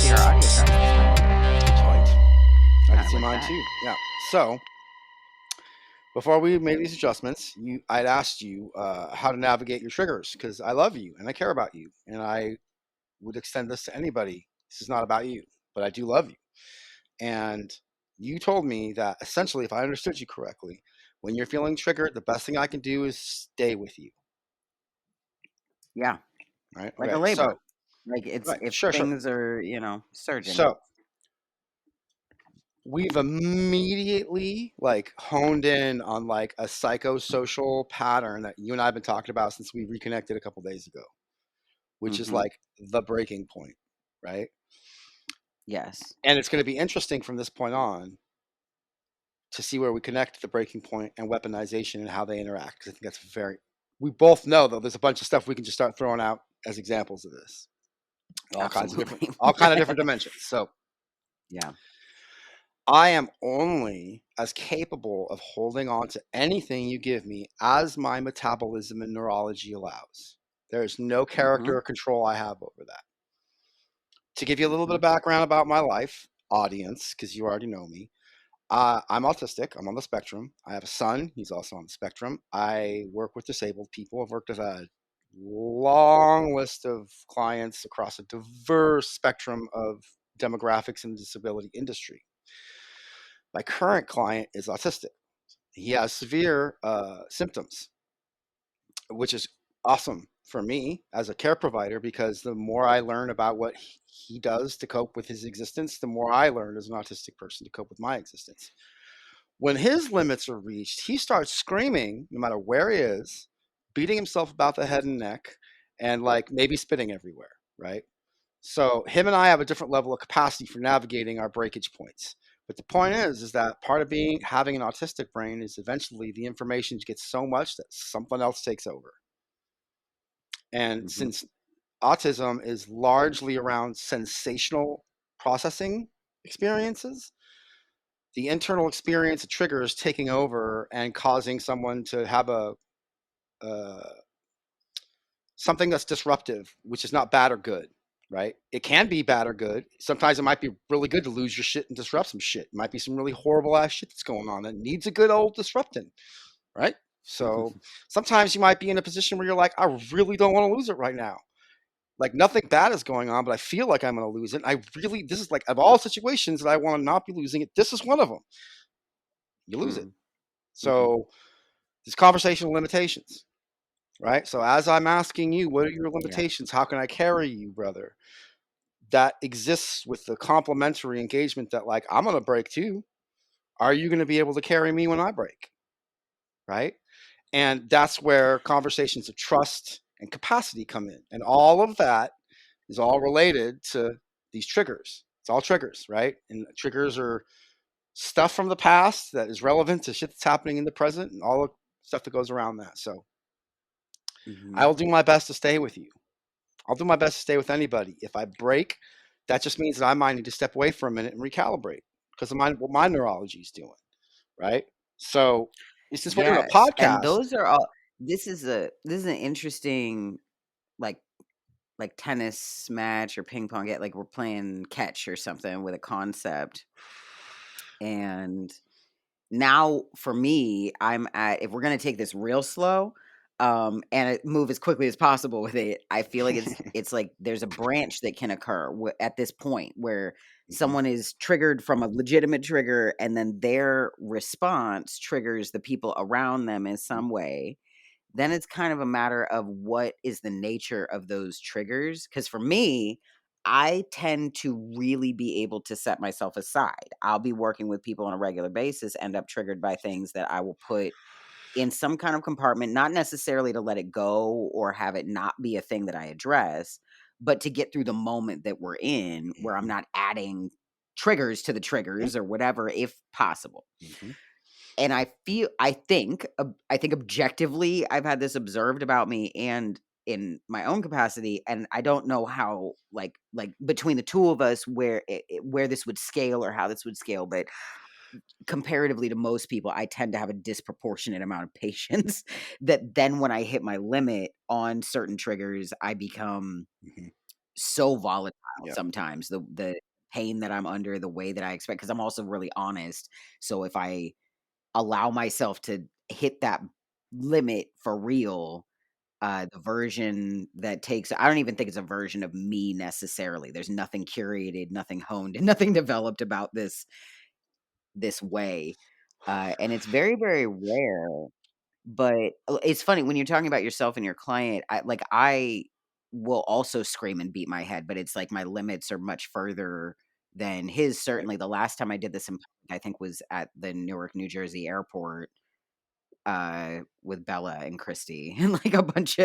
see your audio drop this time. Tight. I can I see like mine that. too. Yeah. So before we made these adjustments, I'd asked you how to navigate your triggers because I love you and I care about you, and I would extend this to anybody. This is not about you, but I do love you. And you told me that essentially, if I understood you correctly, when you're feeling triggered, the best thing I can do is stay with you. Yeah, Right. like a Okay. labor. So, Like it's right. if Sure. Sure. things are, surging. So we've immediately like honed in on like a psychosocial pattern that you and I have been talking about since we reconnected a couple days ago, which is Mm-hmm. like the breaking point, right? Yes. And it's going to be interesting from this point on to see where we connect the breaking point and weaponization and how they interact. Because I think that's very. We both know though there's a bunch of stuff we can just start throwing out as examples of this, Absolutely. all kind of different dimensions. So Yeah. I am only as capable of holding on to anything you give me as my metabolism and neurology allows. There is no Mm-hmm. character or control I have over that. To give you a little bit Mm-hmm. of background about my life, audience, because you already know me, I'm autistic. I'm on the spectrum. I have a son. He's also on the spectrum. I work with disabled people. I've worked with a long list of clients across a diverse spectrum of demographics in the disability industry. My current client is autistic. He has severe symptoms, which is awesome for me as a care provider because the more I learn about what he does to cope with his existence, the more I learn as an autistic person to cope with my existence. When his limits are reached, he starts screaming, no matter where he is, beating himself about the head and neck, and like maybe spitting everywhere, right? So him and I have a different level of capacity for navigating our breakage points. But the point is that part of having an autistic brain is eventually the information gets so much that something else takes over. And Mm-hmm. since autism is largely around sensational processing experiences, the internal experience of triggers taking over and causing someone to have a uh, something that's disruptive, which is not bad or good, right? It can be bad or good. Sometimes it might be really good to lose your shit and disrupt some shit. It might be some really horrible ass shit that's going on that needs a good old disrupting, right? So sometimes you might be in a position where you're like, I really don't want to lose it right now. Like nothing bad is going on, but I feel like I'm going to lose it. This is like of all situations that I want to not be losing it, this is one of them. You lose it. Mm-hmm. So there's conversational limitations, right? So as I'm asking you, what are your Yeah. limitations? How can I carry you, brother? That exists with the complementary engagement that like I'm going to break too. Are you going to be able to carry me when I break? Right? And that's where conversations of trust and capacity come in. And all of that is all related to these triggers. It's all triggers, right? And triggers are stuff from the past that is relevant to shit that's happening in the present and all the stuff that goes around that. So Mm-hmm. I will do my best to stay with you. I'll do my best to stay with anybody. If I break, that just means that I might need to step away for a minute and recalibrate because of what my neurology is doing, right? So since we're doing a Yes. And podcast, those are all. This is an interesting like tennis match or ping pong. Like we're playing catch or something with a concept. And now for me, I'm at if we're gonna take this real slow, and move as quickly as possible with it, I feel like it's like there's a branch that can occur at this point where Mhm. someone is triggered from a legitimate trigger, and then their response triggers the people around them in some way. Then it's kind of a matter of what is the nature of those triggers. Because for me, I tend to really be able to set myself aside. I'll be working with people on a regular basis, end up triggered by things that I will put in some kind of compartment, not necessarily to let it go or have it not be a thing that I address, but to get through the moment that we're in where I'm Mhm. not adding triggers to the Yeah. triggers or whatever, if possible. Mhm. And I think objectively I've had this observed about me and in my own capacity, and I don't know how like between the two of us where this would scale or how this would scale, but comparatively to most people, I tend to have a disproportionate amount of patience that then when I hit my limit on certain triggers, I become Mhm. so volatile Yeah. sometimes, the pain that I'm under, the way that I expect, because 'cause I'm also really honest, so if I allow myself to hit that limit for real, the version that takes I don't even think it's a version of me necessarily. There's nothing curated, nothing honed, and nothing developed about this way, and it's very, very rare, but it's funny when you're talking about yourself and your client, I will also scream and beat my head, but it's like my limits are much further than his. Right. Certainly, the last time I did this in public, I think, was at the Newark, New Jersey airport, with Bella and Christy and, like, a bunch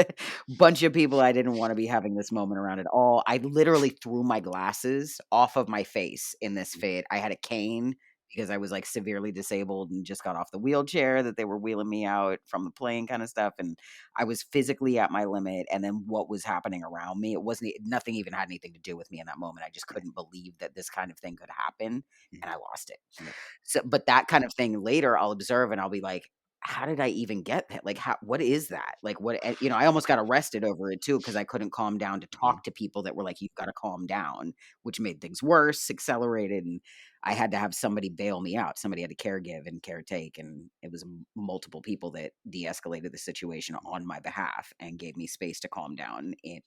of people I didn't wanna be having this moment around at all. I literally threw my glasses off of my face in this fit. I had a cane because I was, like, severely disabled and just got off the wheelchair that they were wheeling me out from the plane kinda stuff, and I was physically at my limit, and then what was happening around me, it wasn't nothing even had anything to do with me in that moment. I just couldn't believe that this kind of thing could happen, and Mhm. I lost it. Yeah. So but that kind of thing later, I'll observe and I'll be like, "How did I even get that? Like, how what is that?" Like, what I almost got arrested over it too because I couldn't calm down to Mhm. talk to people that were like, "You've gotta calm down," which made things worse, accelerated, and I had to have somebody bail me out. Somebody had to caregive and caretake, and it was m multiple people that de-escalated the situation on my behalf and gave me space to calm down in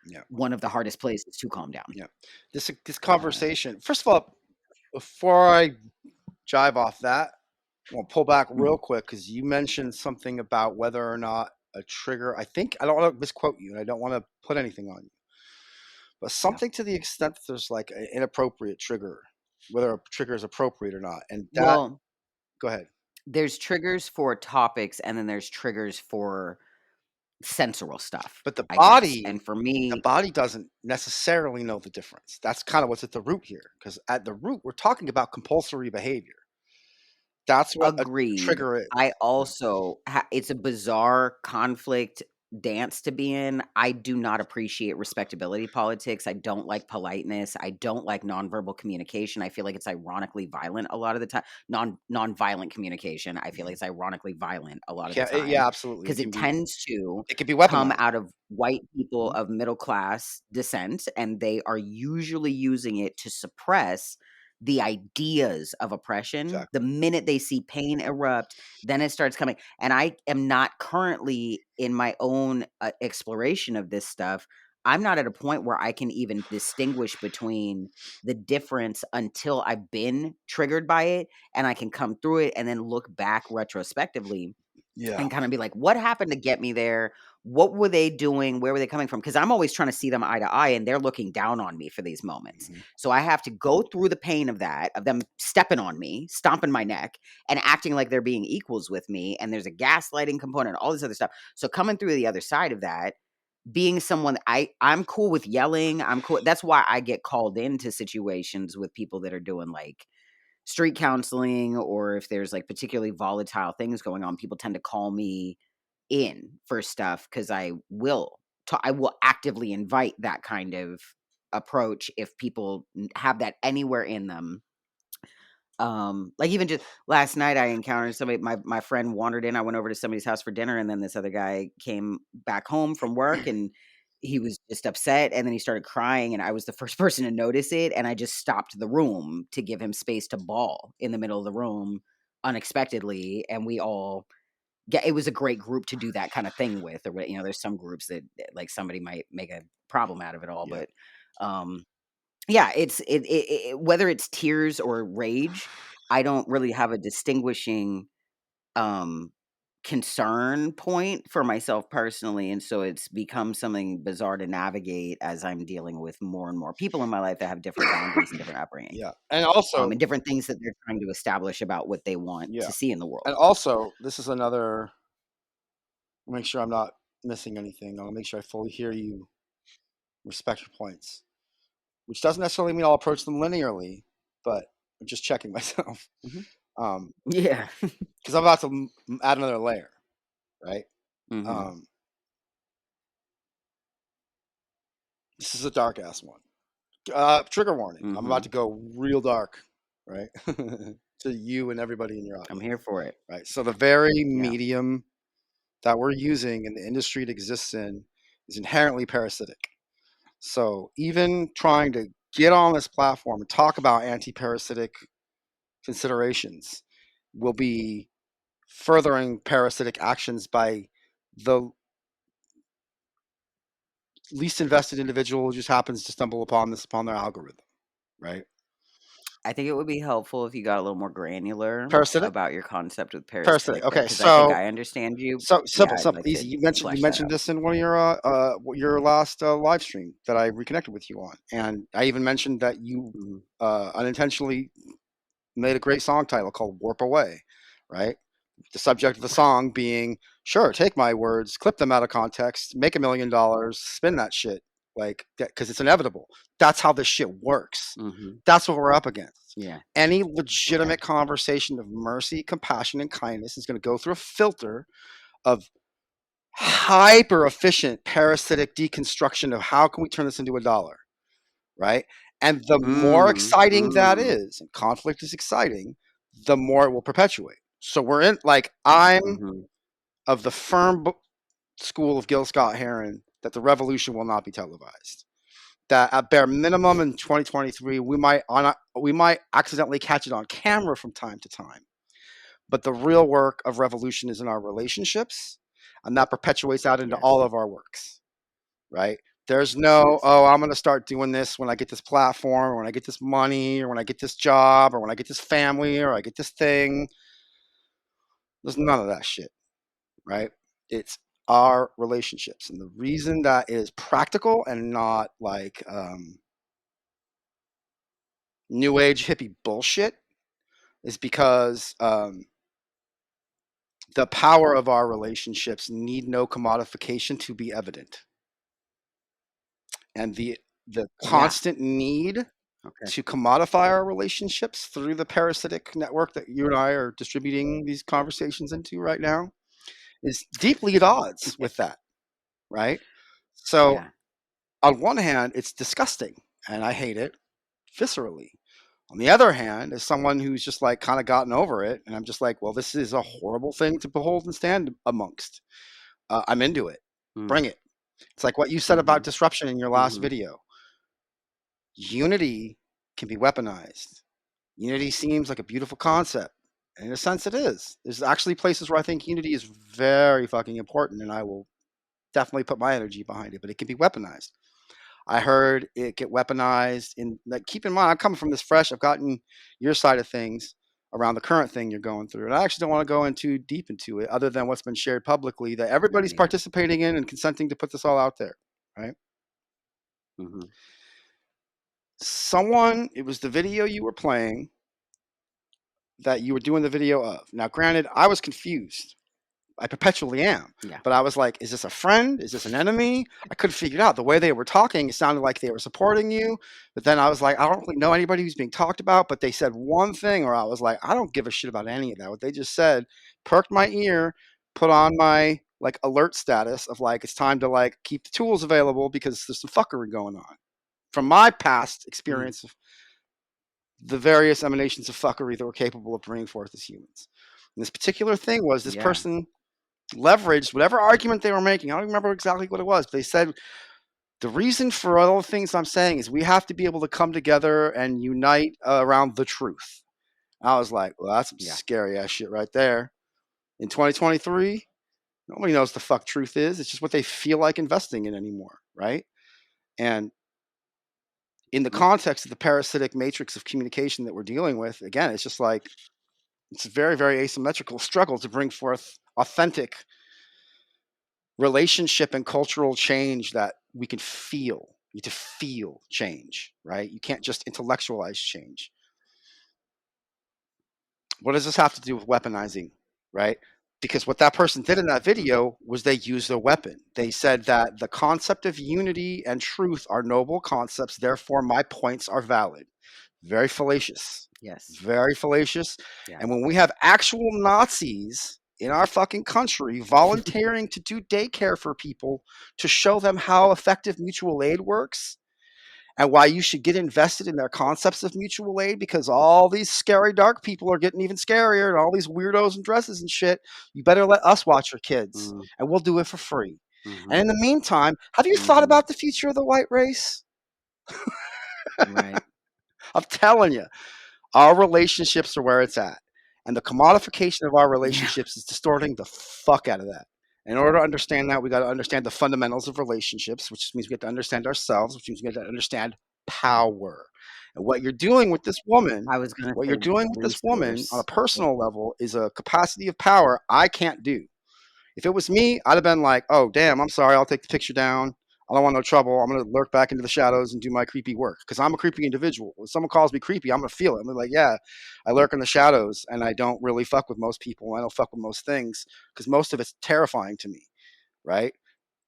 Yeah. one of the hardest places to calm down. Yeah. This Uh, conversation. First of all, before I jive off that, I want to pull back mhm, real quick because you mentioned something about whether or not a trigger. I don't want to misquote you, and I don't want to put anything on you, but yeah. something to the extent that there's like an inappropriate trigger, whether a trigger is appropriate or not. And that, Well, go ahead. there's triggers for topics, and then there's triggers for sensorial stuff, But I guess, and for the me, body doesn't necessarily know the difference. That's kind of what's at the root here, because at the root, we're talking about compulsory behavior. That's what a agreed. trigger is. I Yeah. also it's a bizarre conflict dance to be in. I do not appreciate respectability politics. I don't like politeness. I don't like nonverbal communication. I feel like it's ironically violent a lot of the time. Nonviolent communication. I feel like Mhm. it's ironically violent a lot of the Yeah, time absolutely. because it tends to It can be come weaponized. out of white people Mhm. of middle class descent, and they are usually using it to suppress the ideas of oppression. The Exactly. minute they see pain erupt, then it starts coming. And I am not currently in my own exploration of this stuff. I'm not at a point where I can even distinguish between the difference until I've been triggered by it and I can come through it and then look back retrospectively Yeah. and kinda be like, "What happened to get me there? What were they doing? Where were they coming from?" Because 'Cause I'm always trying to see them eye to eye, and they're looking down on me for these moments. Mhm. So I have to go through the pain of that, of them stepping on me, stomping my neck, and acting like they're being equals with me, and there's a gaslighting component, all this other stuff. So coming through the other side of that, being someone I'm cool with yelling, I'm cool that's why I get called into situations with people that are doing, like, street counseling, or if there's like particularly volatile things going on, people tend to call me in for stuff because I will actively invite that kind of approach if people have that anywhere in them. Like even just last night I encountered somebody, my friend wandered in, I went over to somebody's house for dinner, and then this other guy came back home from work, and he was just upset, and then he started crying, and I was the first person to notice it, and I just stopped the room to give him space to bawl in the middle of the room unexpectedly, and we all it was a great group to do that kind of thing with, or there's some groups that like somebody might make a problem out of it all, Yeah. but um yeah, whether it's tears or rage, I don't really have a distinguishing, um, concern point for myself personally, and so it's become something bizarre to navigate as I'm dealing with more and more people in my life that have different boundaries and different upbringing, Yeah. And also, and different things that they're trying to establish about what they want yeah. to see in the world. And also, this is another, make sure I'm not missing anything. I'll make sure I fully hear you, respect your points, which doesn't necessarily mean I'll approach them linearly, but I'm just checking myself. Mhm. Um, Yeah. because I'm about to add another layer, right? Mhm. Um, this is a dark ass one. Trigger warning. I'm about to Mhm. go real dark, right? To you and everybody in your I'm audience, here for it. right? So the very Yeah. medium that we're using and the industry it exists in is inherently parasitic. So even trying to get on this platform and talk about anti-parasitic considerations will be furthering parasitic actions by the least invested individual who just happens to stumble upon this upon their algorithm, right? I think it would be helpful if you got a little more granular Parasitic, about your concept with parasitic. parasitic, though, Okay, because I think so I understand you. so Yeah, simple, I'd simple, like to easy. You flesh that mentioned out. this in one of your last live stream that I reconnected with you on, and I even mentioned that you Mhm. unintentionally made a great song title called "Warp Away," right? The subject of the song being, sure, take my words, clip them out of context, make $1 million, spin that shit, like, because it's inevitable. That's how this shit works. Mhm. That's what we're up against. Yeah. Any Okay. legitimate conversation of mercy, compassion, and kindness is going to go through a filter of hyper efficient parasitic deconstruction of how can we turn this into a dollar, right? And the more Mm. exciting that Mm. is, and conflict is exciting, the more it will perpetuate. So we're in, like, I'm Mhm. of the firm school of Gil Scott Heron that the revolution will not be televised. That at bare minimum in 2023, we might accidentally catch it on camera from time to time. But the real work of revolution is in our relationships, and that perpetuates out into all Yes. of our works, right? There's no, Yes. oh, I'm going to start doing this when I get this platform, or when I get this money, or when I get this job, or when I get this family, or I get this thing. There's none of that shit, right? It's our relationships. And the reason that is practical and not like new age hippie bullshit is because the power of our relationships need no commodification to be evident. And the Yeah. constant need Okay. to commodify our relationships through the parasitic network that you and I are distributing these conversations into right now is deeply at odds with that, right? So, Yeah. on one hand, it's disgusting and I hate it viscerally. On the other hand, as someone who's just like kind of gotten over it, and I'm just like, well, this is a horrible thing to behold and stand amongst. I'm into it. Mm. Bring it. It's like what you said about Mhm. disruption in your last Mhm. video. Unity can be weaponized. Unity seems like a beautiful concept. And in a sense, it is. There's actually places where I think unity is very fucking important, and I will definitely put my energy behind it, but it can be weaponized. I heard it get weaponized in, like, keep in mind, I'm coming from this fresh. I've gotten your side of things around the current thing you're going through. And I actually don't want to go in too deep into it other than what's been shared publicly that everybody's Yeah. participating in and consenting to put this all out there, right? Mhm. Someone, it was the video you were playing that you were doing the video of. Now, granted, I was confused. I perpetually am. Yeah. But I was like, is this a friend? Is this an enemy? I couldn't figure it out. The way they were talking, it sounded like they were supporting you. But then I was like, I don't really know anybody who's being talked about. But they said one thing, or I was like, I don't give a shit about any of that. What they just said perked my ear, put on my like alert status of like, it's time to like keep the tools available because there's some fuckery going on. From my past Mm. experience of the various emanations of fuckery that we're capable of bringing forth as humans. And this particular thing was this Yeah. person leveraged whatever argument they were making. I don't remember exactly what it was, but they said the reason for all the things I'm saying is we have to be able to come together and unite around the truth. I was like, well, that's some Yeah. scary ass shit right there. In 2023, nobody knows the fuck truth is. It's just what they feel like investing in anymore, right? And in the Yeah. context of the parasitic matrix of communication that we're dealing with, again, it's just like it's a very, very asymmetrical struggle to bring forth authentic relationship and cultural change that we can feel. You need to feel change, right? You can't just intellectualize change. What does this have to do with weaponizing, right? Because what that person did in that video was they used a weapon. They said that the concept of unity and truth are noble concepts, therefore my points are valid. Very fallacious. Yes. Very fallacious. Yeah. And when we have actual Nazis in our fucking country volunteering to do daycare for people to show them how effective mutual aid works and why you should get invested in their concepts of mutual aid because all these scary dark people are getting even scarier and all these weirdos in dresses and shit, you better let us watch your kids Mm. and we'll do it for free. And in Mhm. the meantime, have you thought Mhm. about the future of the white race? Right. I'm telling you, our relationships are where it's at. And the commodification of our Yeah. relationships is distorting the fuck out of that. In order to understand that, we got to understand the fundamentals of relationships, which means we have to understand ourselves, which means we have to understand power. And what you're doing with this woman, I was gonna what say you're doing with this woman on a resource. personal level is a capacity of power I can't do. If it was me, I'd have been like, "Oh, damn, I'm sorry. I'll take the picture down. I don't want no trouble. I'm gonna lurk back into the shadows and do my creepy work because I'm a creepy individual. When someone calls me creepy, I'm gonna feel it. I'm like, yeah, I lurk in the shadows and I don't really fuck with most people. I don't fuck with most things because most of it's terrifying to me, right?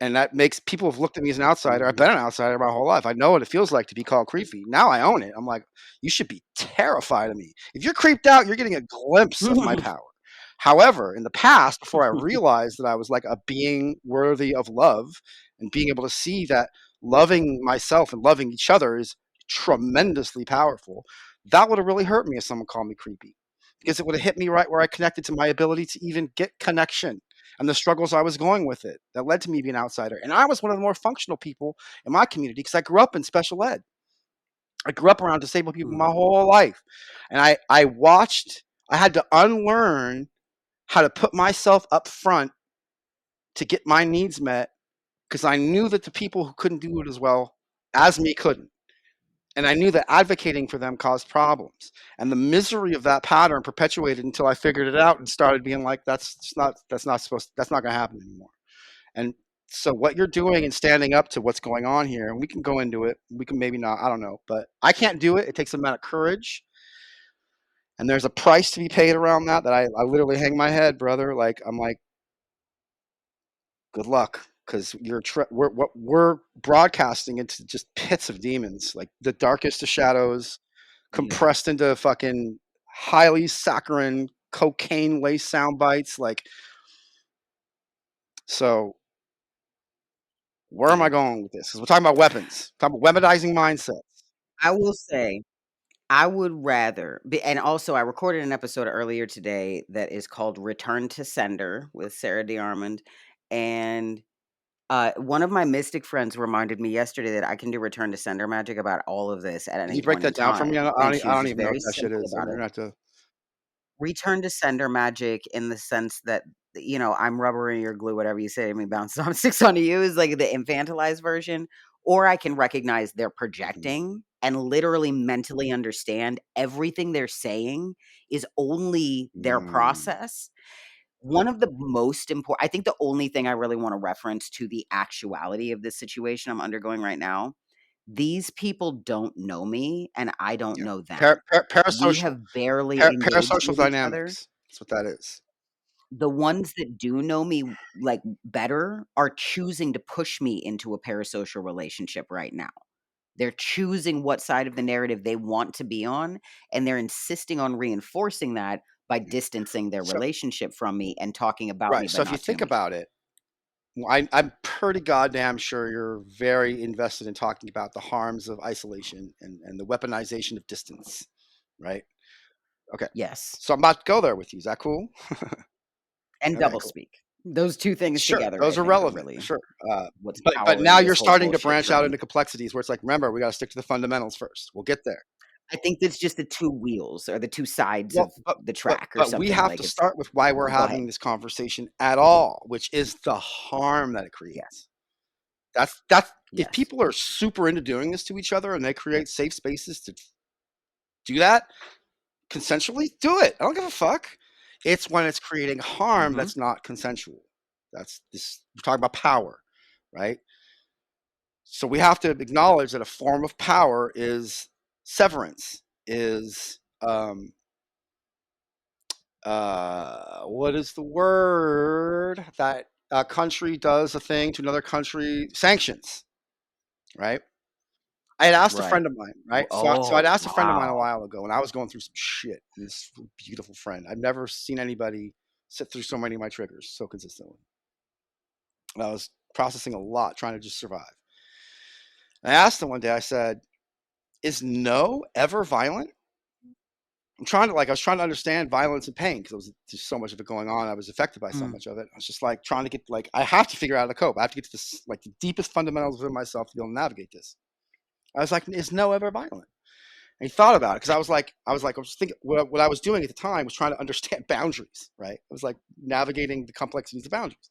And that makes people have looked at me as an outsider. I've Mhm. been an outsider my whole life. I know what it feels like to be called creepy. Now I own it. I'm like, you should be terrified of me. If you're creeped out, you're getting a glimpse of my power. However, in the past, before I realized that I was like a being worthy of love and being able to see that loving myself and loving each other is tremendously powerful, that would have really hurt me if someone called me creepy because it would have hit me right where I connected to my ability to even get connection and the struggles I was going with it that led to me being an outsider. And I was one of the more functional people in my community because I grew up in special ed. I grew up around disabled people my Mhm. whole life. And I watched, I had to unlearn how to put myself up front to get my needs met because I knew that the people who couldn't do it as well as me couldn't. And I knew that advocating for them caused problems. And the misery of that pattern perpetuated until I figured it out and started being like, that's not going to happen anymore. And so what you're doing and standing up to what's going on here, and we can go into it, we can maybe not, I don't know, but I can't do it. It takes a amount of courage. And there's a price to be paid around that I literally hang my head, brother. Like, I'm like, good luck. Because we're broadcasting into just pits of demons, like the darkest of shadows, Yeah. compressed into fucking highly saccharine, cocaine laced sound bites. Like, so where am I Yeah. going with this? Because we're talking about weapons, talking about weaponizing mindsets. I will say I would rather be, and also I recorded an episode earlier today that is called Return to Sender with Sarah DeArmond, and, one of my mystic friends reminded me yesterday that I can do return to sender magic about all of this at Can any you break point in that down for me? time, and she I was don't just even know very what that shit simple is. You're about it. gonna have to. Return to sender magic in the sense that, I'm rubber and you're glue, whatever you say to me, bounces off, sticks onto you is like the infantilized version, or I can recognize they're Mhm. projecting and literally mentally understand everything they're saying is only their Mm, process. One of the most important, I think the only thing I really wanna reference to the actuality of this situation I'm undergoing right now, these people don't know me and I don't yeah. know them. We Parasocial have barely engaged parasocial with each other. dynamics. That's what that is. The ones that do know me, like, better are choosing to push me into a parasocial relationship right now. They're choosing what side of the narrative they want to be on, and they're insisting on reinforcing that by Yeah. distancing their So relationship from me and talking about me, right. So but if you not to think me. about it, I'm pretty goddamn sure you're very invested in talking about the harms of isolation and the weaponization of distance, right? Okay. Yes, So I'm about to go there with you. Is that cool? and Okay, cool. doublespeak. Those 2 things Sure, together, I those are think, are relevant, really sure. what's But powering now this you're whole starting to bullshit branch out train. into complexities where it's like, remember, we got to stick to the fundamentals first. We'll get there. I think that's just the 2 wheels or the 2 sides Well, of the track or but we something, have like, to it's start with why we're go ahead. having this conversation at all, which is the harm that it Yes, creates. That's if yes. people are super into doing this to each other and they create safe spaces to do that consensually, do it. I don't give a fuck. It's when it's creating harm Mhm. that's not consensual. That's this. We're talking about power, right? So we have to acknowledge that a form of power is severance, is what is the word that a country does a thing to another country? Sanctions, right? I had asked a Right. friend of mine, right? So I'd Oh, asked a friend of mine a wow. while ago, and I was going through some shit. And this beautiful friend, I've never seen anybody sit through so many of my triggers so consistently. And I was processing a lot, trying to just survive. And I asked him one day. I said, "Is no ever violent?" I'm trying to like I was trying to understand violence and pain because there was just so much of it going on. I was affected by so Mm, much of it. I was just like trying to get like I have to figure out how to cope. I have to get to this like the deepest fundamentals within myself to be able to navigate this. I was like, is no ever violent? And he thought about it because I was thinking what I was doing at the time was trying to understand boundaries, right? It was like navigating the complexities of boundaries.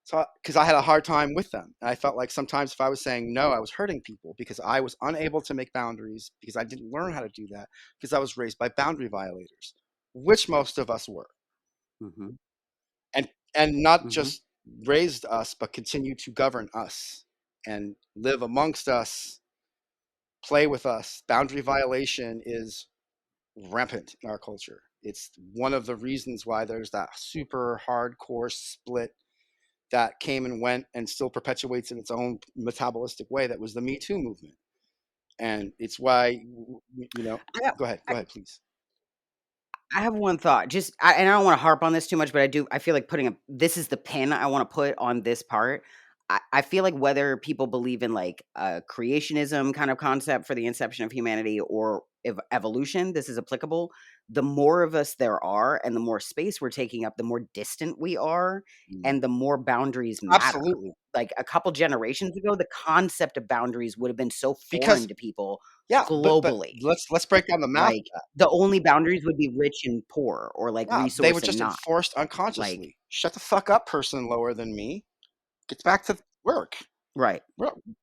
So, because I had a hard time with them, and I felt like sometimes if I was saying no, I was hurting people because I was unable to make boundaries because I didn't learn how to do that because I was raised by boundary violators, which most of us were, mhm, and not mhm. just raised us, but continue to govern us and live amongst us, play with us. Boundary violation is rampant in our culture. It's one of the reasons why there's that super hardcore split that came and went and still perpetuates in its own metabolistic way. That was the Me Too movement, and it's why I Go ahead, please. I have one thought. And I don't want to harp on this too much, but I do. I feel like putting a this is the pin I want to put on this part. I feel like whether people believe in like a creationism kind of concept for the inception of humanity or evolution, this is applicable. The more of us there are, and the more space we're taking up, the more distant we are, Mm. and the more boundaries matter. Absolutely, Like a couple generations ago, the concept of boundaries would have been so because foreign to people yeah, but globally. let's break down the math of Like, that. the only boundaries would be rich and poor or, like, Yeah, they were resource and just not. enforced Like unconsciously. Shut the fuck up, person lower than me. Get back to work. right.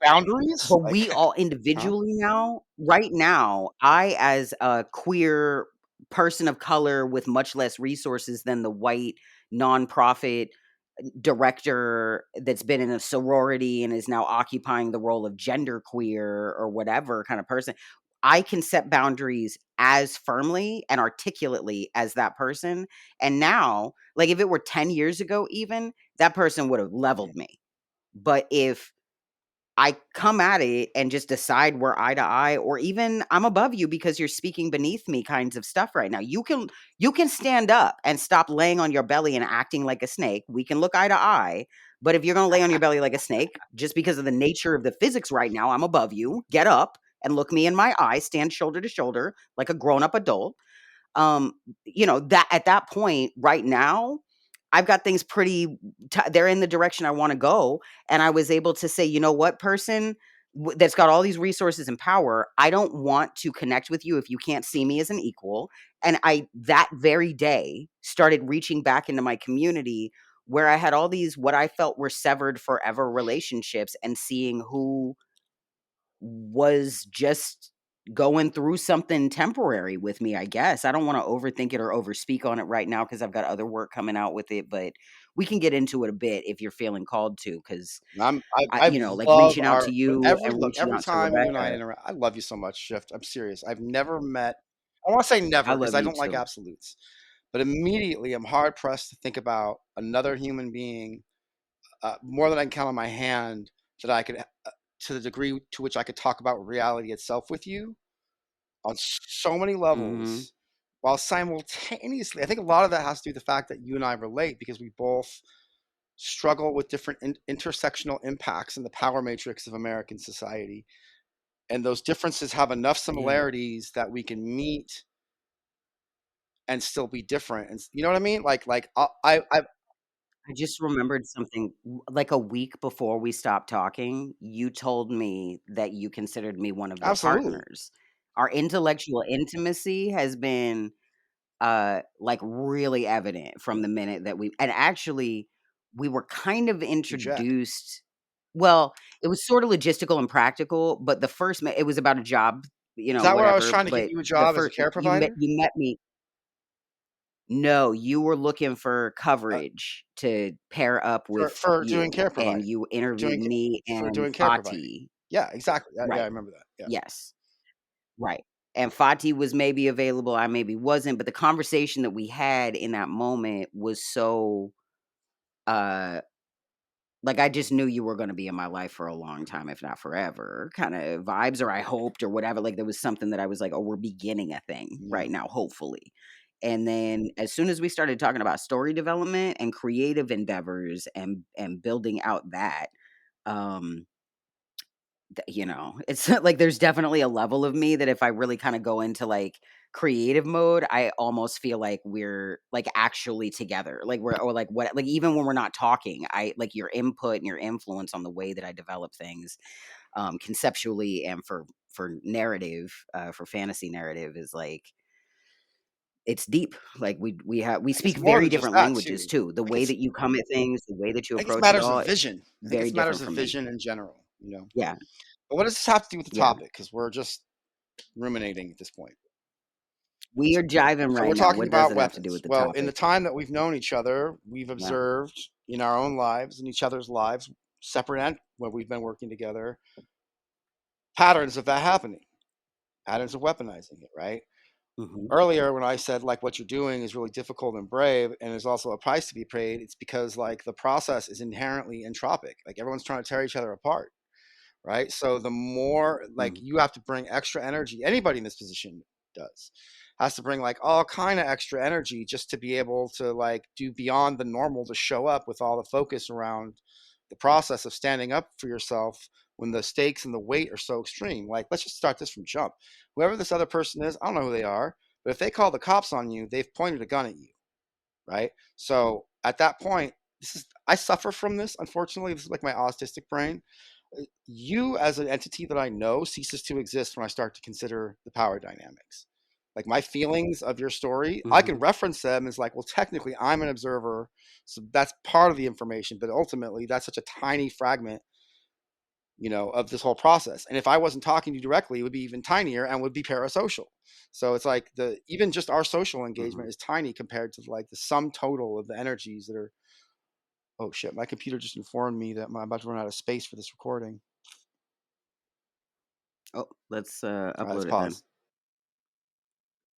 Boundaries, But like, we all huh? individually now right now, I, as a queer person of color with much less resources than the white nonprofit director that's been in a sorority and is now occupying the role of genderqueer or whatever kind of person, I can set boundaries as firmly and articulately as that person. And now, like if it were 10 years ago, even that person would have Mm. leveled me. But if I come at it and just decide we're eye to eye, or even I'm above you because you're speaking beneath me kinds of stuff right now. You can stand up and stop laying on your belly and acting like a snake. We can look eye to eye. But if you're going to lay on your belly like a snake, just because of the nature of the physics right now, I'm above you. Get up and look me in my eye, stand shoulder to shoulder like a grown-up adult. um that at that point right now I've got things they're in the direction I want to go, and I was able to say, you know what, person that's got all these resources and power, I don't want to connect with you if you can't see me as an equal. And I that very day started reaching back into my community where I had all these what I felt were severed forever relationships, and seeing who was just going through something temporary with me, I guess. I don't wanna overthink it or overspeak on it right now because 'cause I've got other work coming out with it, but we can get into it a bit if you're feeling called to. Because I like love reaching out our to you and look, reaching every out to time you and I Rebecca. interact, I love you so much, Shift. I'm serious. I've never met, I wanna say I never because love I you don't like too. absolutes, but immediately I'm hard pressed to think about another human being, more than I can count on my hand, that I could, to the degree to which I could talk about reality itself with you on so many Mhm. levels, while simultaneously I think a lot of that has to do with the fact that you and I relate because we both struggle with different intersectional impacts in the power matrix of American society. And those differences have enough Yeah. similarities that we can meet and still be different. And you know what I mean? I I just remembered something. Like a week before we stopped talking, you told me that you considered me one of your absolutely partners. Our intellectual intimacy has been like really evident from the minute that and actually we were kind of reject. introduced. Well, it was sort of logistical and practical, but it was about a job, Is that where I was whatever. trying to get But you a the job as a first care provider? you met me. No, you were looking for Uh, coverage to pair up with for doing you, care and providing, you interviewed doing me for and doing care providing. Fati. Yeah, exactly. Yeah, I Right. remember that. Yeah. Yes. Right. And Fati was maybe available, I maybe wasn't, but the conversation that we had in that moment was so, uh, like, I just knew you were gonna be in my life for a long time, if not forever, kinda vibes, or I hoped or whatever. Like, there was something that I was like, "Oh, we're beginning a thing Yeah. right now, hopefully." And then as soon as we started talking about story development and creative endeavors and building out that, um it's like there's definitely a level of me that if I really kinda go into, like, creative mode, I almost feel like we're, like, actually together, like, we're or, like, what like, even when we're not talking, I like, your input and your influence on the way that I develop things, conceptually and for narrative, for fantasy narrative is, like it's deep. Like, we I think speak it's more very than just different that languages too. too. The I think way it's that you come at things, the way that you I think it's approach it matters of all, vision. I think very it's matters different of from me. vision in general, you know? Yeah, But what does this have to do with the yeah. topic? Because we're just ruminating at this point. We are jiving So we're right now. talking What does about it have to do weapons. with the Well, in the topic? time that we've known each other, we've Yeah. observed in our own lives and each other's lives, separate and when we've been working together, patterns of that happening, patterns of weaponizing it, right? Mhm, Earlier, when I said like what you're doing is really difficult and brave, and there's also a price to be paid, it's because like the process is inherently entropic. Like everyone's trying to tear each other apart, right? So the more like mhm, you have to bring extra energy, anybody in this position does, has to bring like all kind of extra energy just to be able to like do beyond the normal to show up with all the focus around the process of standing up for yourself when the stakes and the weight are so extreme. Like, let's just start this from jump. Whoever this other person is, I don't know who they are, but if they call the cops on you, they've pointed a gun at you, right? So at that point, this is I suffer from this. Unfortunately, this is like my autistic brain. You as an entity that I know ceases to exist when I start to consider the power dynamics. Like my feelings of your story, I can mhm, reference them as like, well, technically I'm an observer, so that's part of the information, but ultimately that's such a tiny fragment, of this whole process. And if I wasn't talking to you directly, it would be even tinier and would be parasocial. So it's like the even just our social mhm. engagement is tiny compared to like the sum total of the energies that are. Oh shit! My computer just informed me that I'm about to run out of space for this recording. Oh, let's, All right, let's upload it then. pause.